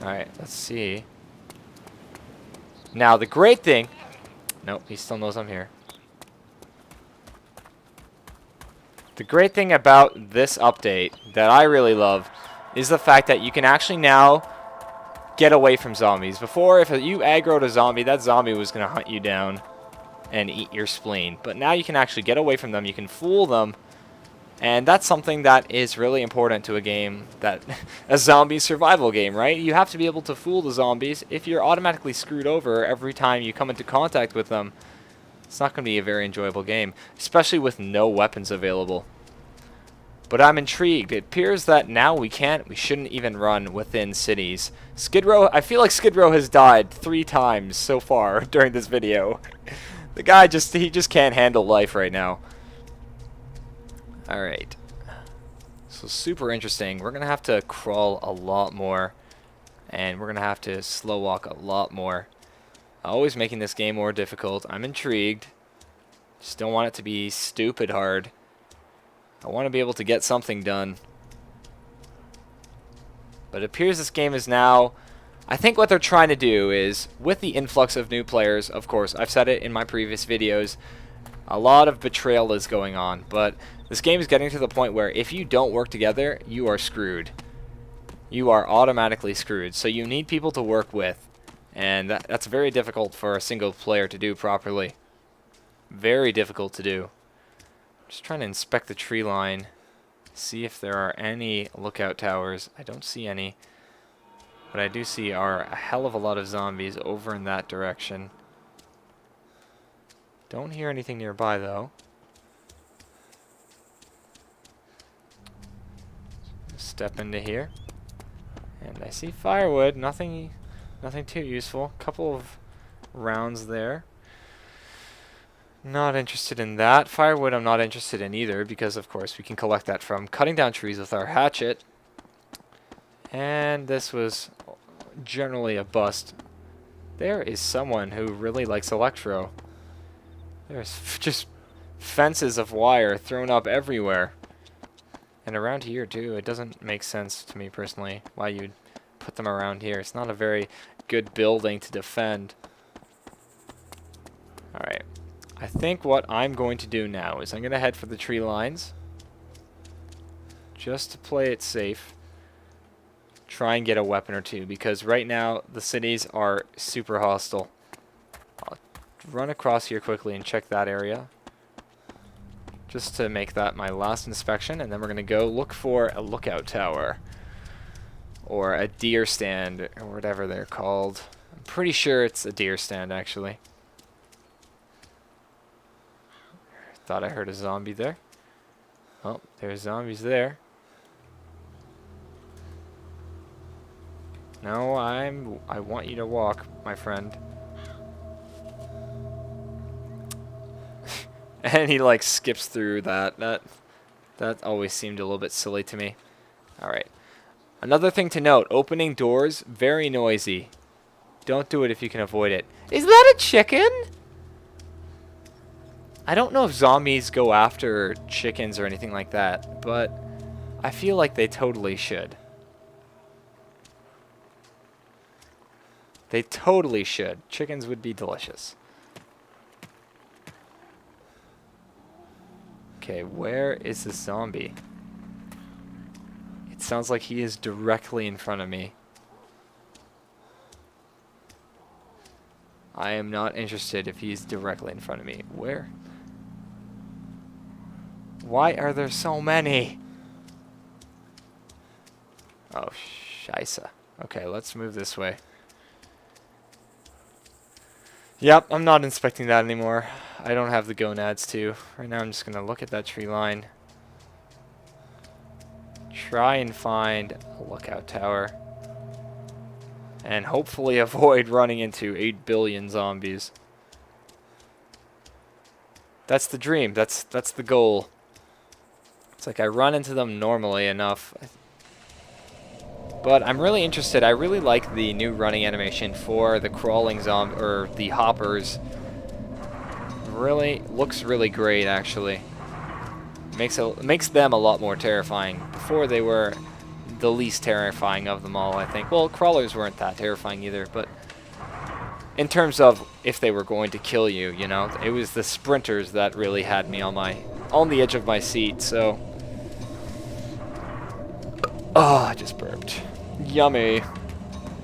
Alright, let's see. Now, the great thing... Nope, he still knows I'm here. The great thing about this update that I really love is the fact that you can actually now get away from zombies. Before, if you aggroed a zombie, that zombie was going to hunt you down and eat your spleen. But now you can actually get away from them, you can fool them, and that's something that is really important to a game, that a zombie survival game, right? You have to be able to fool the zombies. If you're automatically screwed over every time you come into contact with them, it's not going to be a very enjoyable game, especially with no weapons available. But I'm intrigued. It appears that now we shouldn't even run within cities. Skid Row, I feel like Skid Row has died 3 times so far during this video. The guy he just can't handle life right now. Alright. So super interesting. We're going to have to crawl a lot more. And we're going to have to slow walk a lot more. Always making this game more difficult. I'm intrigued. Just don't want it to be stupid hard. I want to be able to get something done. But it appears this game is now... I think what they're trying to do is, with the influx of new players, of course, I've said it in my previous videos, a lot of betrayal is going on. But this game is getting to the point where if you don't work together, you are screwed. You are automatically screwed. So you need people to work with. And that's very difficult for a single player to do properly. Very difficult to do. Just trying to inspect the tree line. See if there are any lookout towers. I don't see any. What I do see are a hell of a lot of zombies over in that direction. Don't hear anything nearby though. Step into here. And I see firewood. Nothing too useful. Couple of rounds there. Not interested in that. Firewood I'm not interested in either, because of course we can collect that from cutting down trees with our hatchet. And this was generally a bust. There is someone who really likes electro. There's just fences of wire thrown up everywhere. And around here too. It doesn't make sense to me personally why you'd put them around here. It's not a very good building to defend. Alright. I think what I'm going to do now is I'm going to head for the tree lines. Just to play it safe. Try and get a weapon or two, because right now the cities are super hostile. I'll run across here quickly and check that area. Just to make that my last inspection, and then we're going to go look for a lookout tower. Or a deer stand, or whatever they're called. I'm pretty sure it's a deer stand, actually. Thought I heard a zombie there. Oh, there's zombies there. No, I want you to walk, my friend. And he like skips through that. That always seemed a little bit silly to me. Alright. Another thing to note, opening doors, very noisy. Don't do it if you can avoid it. Is that a chicken? I don't know if zombies go after chickens or anything like that, but I feel like they totally should. They totally should. Chickens would be delicious. Okay, where is the zombie? It sounds like he is directly in front of me. I am not interested if he's directly in front of me. Where? Why are there so many? Oh, scheisse. Okay, let's move this way. Yep, I'm not inspecting that anymore. I don't have the gonads to. Right now I'm just going to look at that tree line. Try and find a lookout tower. And hopefully avoid running into 8 billion zombies. That's the dream. That's the goal. It's like I run into them normally enough. But I'm really interested. I really like the new running animation for the crawling zombie, or the hoppers. Really looks really great, actually. Makes them a lot more terrifying. Before they were the least terrifying of them all, I think. Well, crawlers weren't that terrifying either, but in terms of if they were going to kill you, you know, it was the sprinters that really had me on the edge of my seat. So, oh, I just burped. Yummy.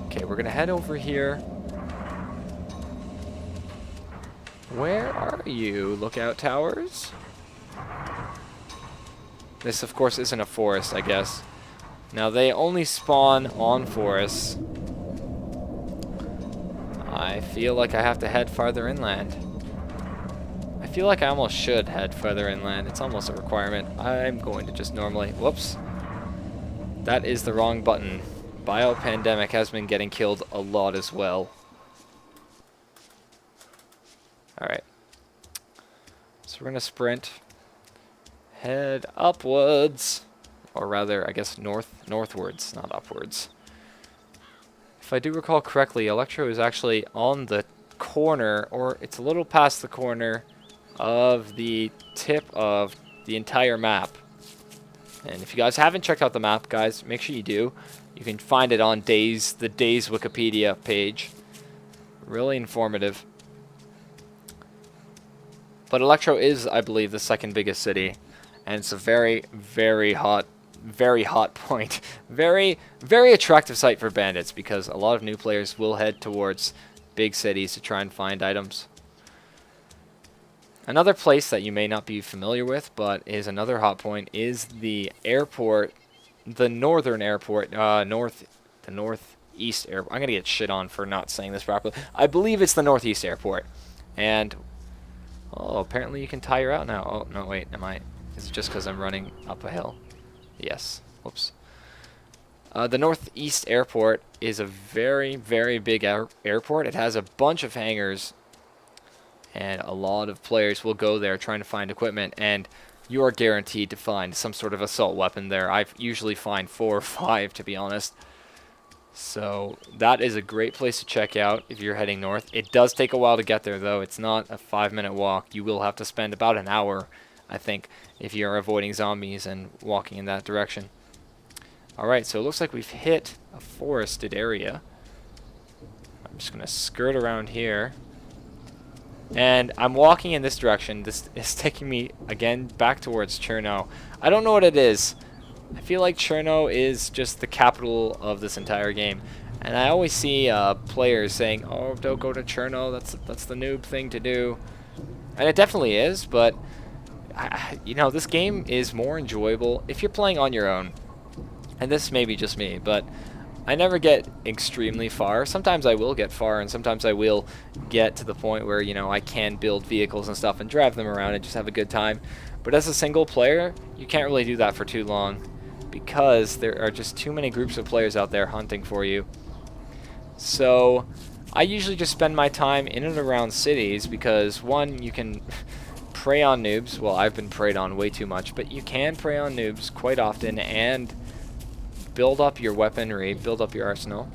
Okay, we're gonna head over here. Where are you, lookout towers? This, of course, isn't a forest, I guess. Now, they only spawn on forests. I feel like I have to head farther inland. I feel like I almost should head further inland. It's almost a requirement. I'm going to just normally... Whoops. That is the wrong button. Biopandemic has been getting killed a lot as well. Alright. So we're going to sprint. Head upwards. Or rather, I guess northwards, not upwards. If I do recall correctly, Electro is actually on the corner, or it's a little past the corner of the tip of the entire map. And if you guys haven't checked out the map, guys, make sure you do. You can find it on DayZ, the DayZ Wikipedia page. Really informative. But Electro is, I believe, the second biggest city. And it's a very, very hot point. Very, very attractive site for bandits, because a lot of new players will head towards big cities to try and find items. Another place that you may not be familiar with, but is another hot point, is the airport, the northern airport, the northeast airport. I'm gonna get shit on for not saying this properly. I believe it's the northeast airport, and oh, apparently you can tire out now. Oh no, wait, is it just because I'm running up a hill? Yes. Whoops. The Northeast Airport is a very, very big airport. It has a bunch of hangars, and a lot of players will go there trying to find equipment, and you are guaranteed to find some sort of assault weapon there. I usually find 4 or 5, to be honest. So that is a great place to check out if you're heading north. It does take a while to get there, though. It's not a 5-minute walk. You will have to spend about an hour, I think, if you're avoiding zombies and walking in that direction. Alright, so it looks like we've hit a forested area. I'm just going to skirt around here. And I'm walking in this direction. This is taking me, again, back towards Cherno. I don't know what it is. I feel like Cherno is just the capital of this entire game. And I always see players saying, oh, don't go to Cherno, that's the noob thing to do. And it definitely is, but you know, this game is more enjoyable if you're playing on your own. And this may be just me, but I never get extremely far. Sometimes I will get far, and sometimes I will get to the point where, you know, I can build vehicles and stuff and drive them around and just have a good time. But as a single player, you can't really do that for too long, because there are just too many groups of players out there hunting for you. So I usually just spend my time in and around cities, because one, you can prey on noobs. Well, I've been preyed on way too much, but you can prey on noobs quite often and build up your weaponry, build up your arsenal.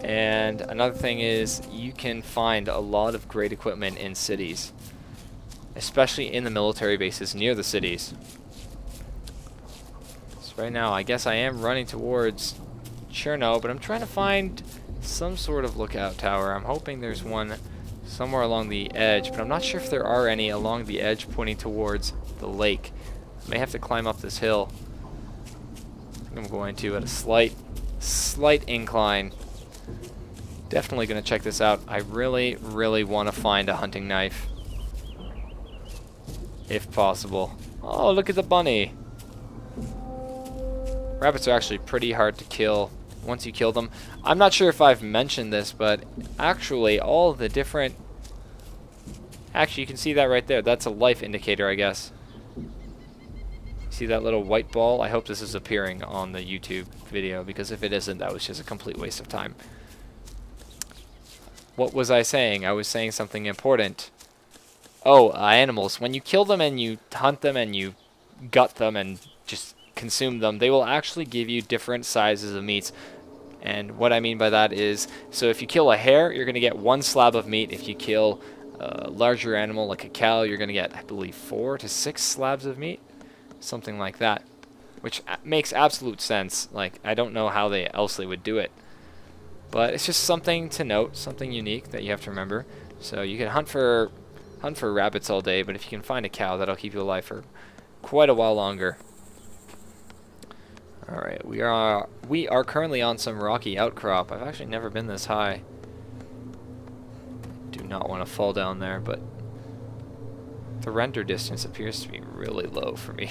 And another thing is, you can find a lot of great equipment in cities, especially in the military bases near the cities. So right now, I guess I am running towards Cherno, but I'm trying to find some sort of lookout tower. I'm hoping there's one somewhere along the edge, but I'm not sure if there are any along the edge pointing towards the lake. I may have to climb up this hill. I'm going to at a slight incline. Definitely going to check this out. I really, really want to find a hunting knife, if possible. Oh, look at the bunny. Rabbits are actually pretty hard to kill once you kill them. I'm not sure if I've mentioned this, but actually all the different... Actually, you can see that right there. That's a life indicator, I guess. See that little white ball? I hope this is appearing on the YouTube video, because if it isn't, that was just a complete waste of time. What was I saying? I was saying something important. Oh, animals. When you kill them and you hunt them and you gut them and just consume them, they will actually give you different sizes of meats. And what I mean by that is, so if you kill a hare, you're going to get 1 slab of meat. If you kill a larger animal like a cow, you're going to get, I believe, 4 to 6 slabs of meat. Something like that. which makes absolute sense. Like, I don't know how else they would do it. But it's just something to note, something unique that you have to remember. So you can hunt for rabbits all day, but if you can find a cow, that'll keep you alive for quite a while longer. All right, we are currently on some rocky outcrop. I've actually never been this high. Do not want to fall down there, but the render distance appears to be really low for me.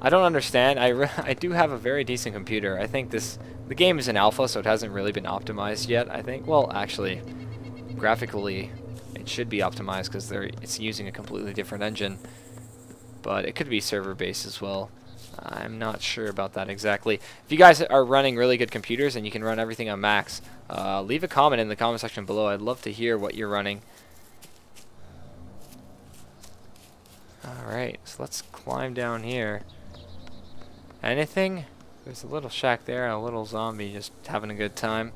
I don't understand. I do have a very decent computer. I think the game is in alpha, so it hasn't really been optimized yet. I think. Well, actually, graphically, it should be optimized because it's using a completely different engine. But it could be server-based as well. I'm not sure about that exactly. If you guys are running really good computers and you can run everything on max, leave a comment in the comment section below. I'd love to hear what you're running. Alright, so let's climb down here. Anything? There's a little shack there and a little zombie just having a good time.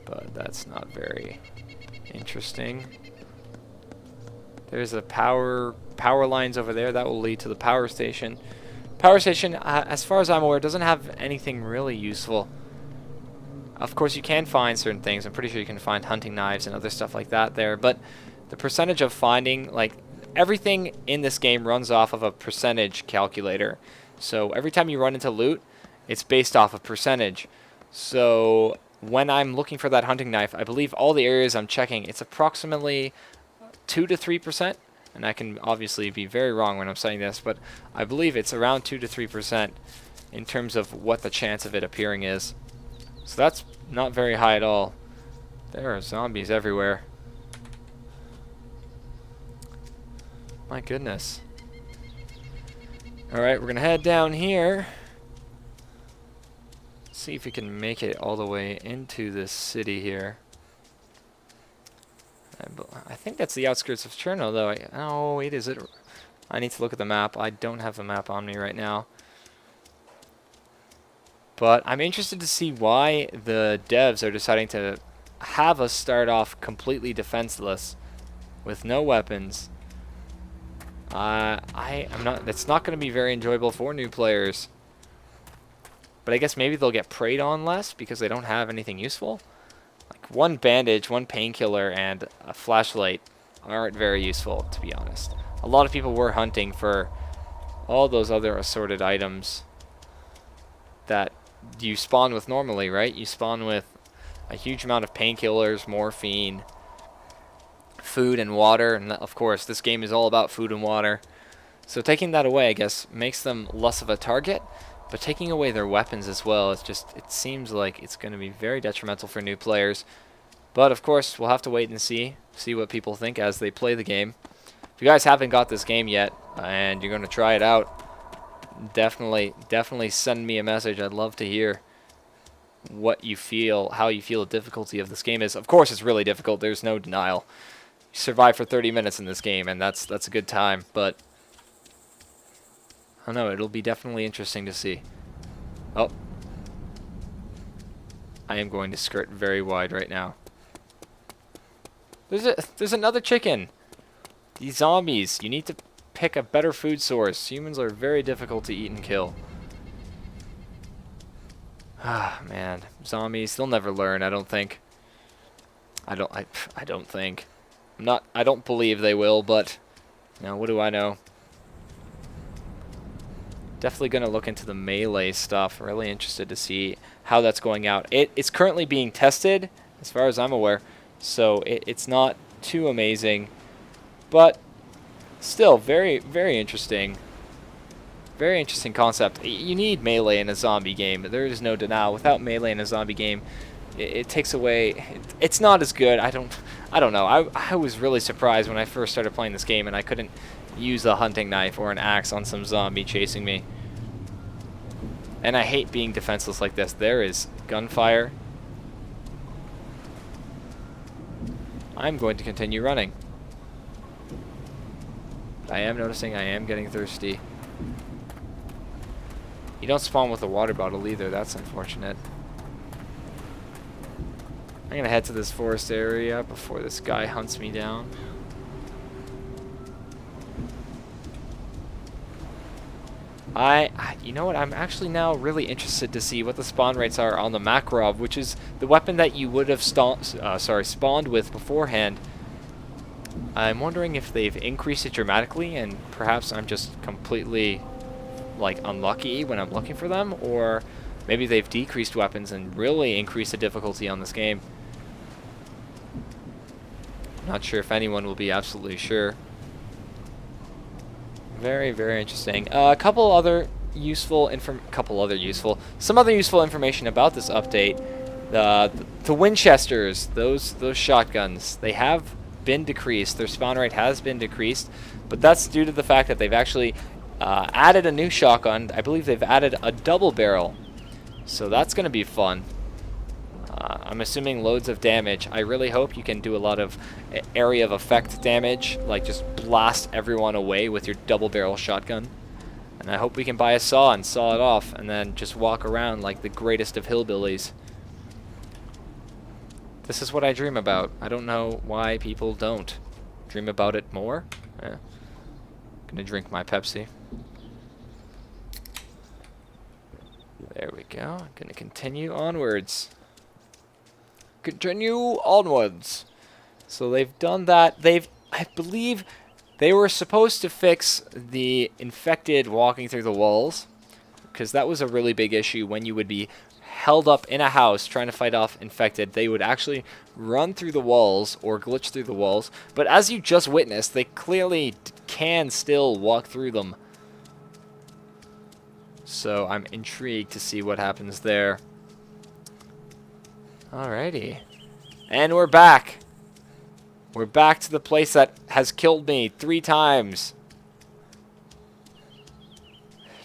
But that's not very interesting. There's a power lines over there that will lead to the power station. Power station, as far as I'm aware, doesn't have anything really useful. Of course, you can find certain things. I'm pretty sure you can find hunting knives and other stuff like that there. But the percentage of finding, like, everything in this game runs off of a percentage calculator. So every time you run into loot, it's based off a percentage. So when I'm looking for that hunting knife, I believe all the areas I'm checking, it's approximately 2 to 3%, and I can obviously be very wrong when I'm saying this, but I believe it's around 2 to 3% in terms of what the chance of it appearing is. So that's not very high at all. There are zombies everywhere. My goodness. Alright, we're gonna head down here. See if we can make it all the way into this city here. I think that's the outskirts of Cherno, though. Oh, wait, is it? I need to look at the map. I don't have the map on me right now. But I'm interested to see why the devs are deciding to have us start off completely defenseless with no weapons. I'm not. That's not going to be very enjoyable for new players. But I guess maybe they'll get preyed on less because they don't have anything useful. Like one bandage, one painkiller, and a flashlight aren't very useful, to be honest. A lot of people were hunting for all those other assorted items that you spawn with normally, right? You spawn with a huge amount of painkillers, morphine, food, and water. And of course, this game is all about food and water. So taking that away, I guess, makes them less of a target. But taking away their weapons as well, it seems like it's going to be very detrimental for new players. But of course, we'll have to wait and see what people think as they play the game. If you guys haven't got this game yet and you're going to try it out, definitely send me a message. I'd love to hear what you feel, how you feel the difficulty of this game is. Of course, it's really difficult. There's no denial. You survive for 30 minutes in this game, and that's a good time. But I don't know, it'll be definitely interesting to see. Oh. I am going to skirt very wide right now. There's another chicken. These zombies, you need to pick a better food source. Humans are very difficult to eat and kill. Ah, man. Zombies, they'll never learn, I don't think. I don't think. I don't believe they will, but you know, what do I know? Definitely going to look into the melee stuff. Really interested to see how that's going out. It's currently being tested, as far as I'm aware, so it's not too amazing, but still very, very interesting. Very interesting concept. You need melee in a zombie game. There is no denial. Without melee in a zombie game, it takes away. It's not as good. I don't know. I was really surprised when I first started playing this game and I couldn't use a hunting knife or an axe on some zombie chasing me. And I hate being defenseless like this. There is gunfire. I'm going to continue running. I am noticing I am getting thirsty. You don't spawn with a water bottle either. That's unfortunate. I'm going to head to this forest area before this guy hunts me down. You know what? I'm actually now really interested to see what the spawn rates are on the Makarov, which is the weapon that you would have spawned with beforehand. I'm wondering if they've increased it dramatically, and perhaps I'm just completely, like, unlucky when I'm looking for them, or maybe they've decreased weapons and really increased the difficulty on this game. Not sure if anyone will be absolutely sure. Very, very interesting. Some other useful information about this update. The Winchesters, those shotguns, they have been decreased. Their spawn rate has been decreased, but that's due to the fact that they've actually added a new shotgun. I believe they've added a double barrel, so that's going to be fun. I'm assuming loads of damage. I really hope you can do a lot of area of effect damage, like just blast everyone away with your double barrel shotgun. And I hope we can buy a saw and saw it off, and then just walk around like the greatest of hillbillies. This is what I dream about. I don't know why people don't dream about it more. Gonna drink my Pepsi. There we go. I'm gonna continue onwards. Continue onwards. So they've done that. I believe they were supposed to fix the infected walking through the walls, because that was a really big issue when you would be held up in a house trying to fight off infected. They would actually run through the walls or glitch through the walls, but as you just witnessed, they clearly can still walk through them. So I'm intrigued to see what happens there. Alrighty. And we're back. We're back to the place that has killed me 3 times.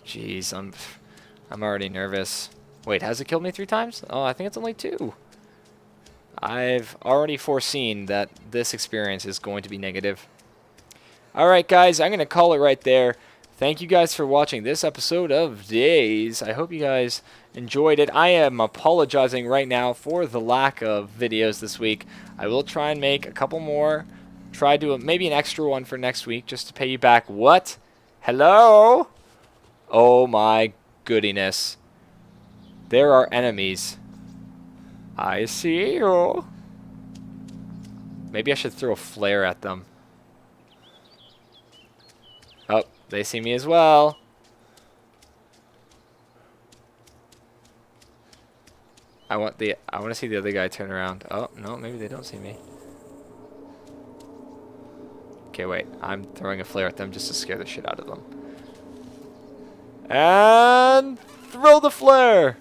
Jeez, I'm already nervous. Wait, has it killed me 3 times? Oh, I think it's only 2. I've already foreseen that this experience is going to be negative. Alright guys, I'm going to call it right there. Thank you guys for watching this episode of DayZ. I hope you guys enjoyed it. I am apologizing right now for the lack of videos this week. I will try and make a couple more. Try to do maybe an extra one for next week just to pay you back. What? Hello? Oh my goodiness. There are enemies. I see you. Maybe I should throw a flare at them. Oh, they see me as well. I want to see the other guy turn around. Oh, no, maybe they don't see me. Okay, wait. I'm throwing a flare at them just to scare the shit out of them. And throw the flare.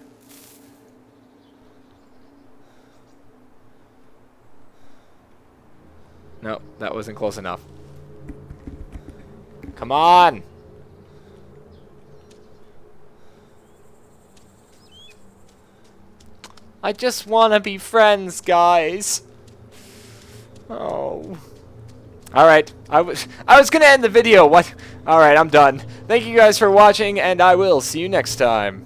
No, that wasn't close enough. Come on! I just want to be friends, guys. Oh. Alright, I was gonna end the video. What? Alright, I'm done. Thank you guys for watching, and I will see you next time.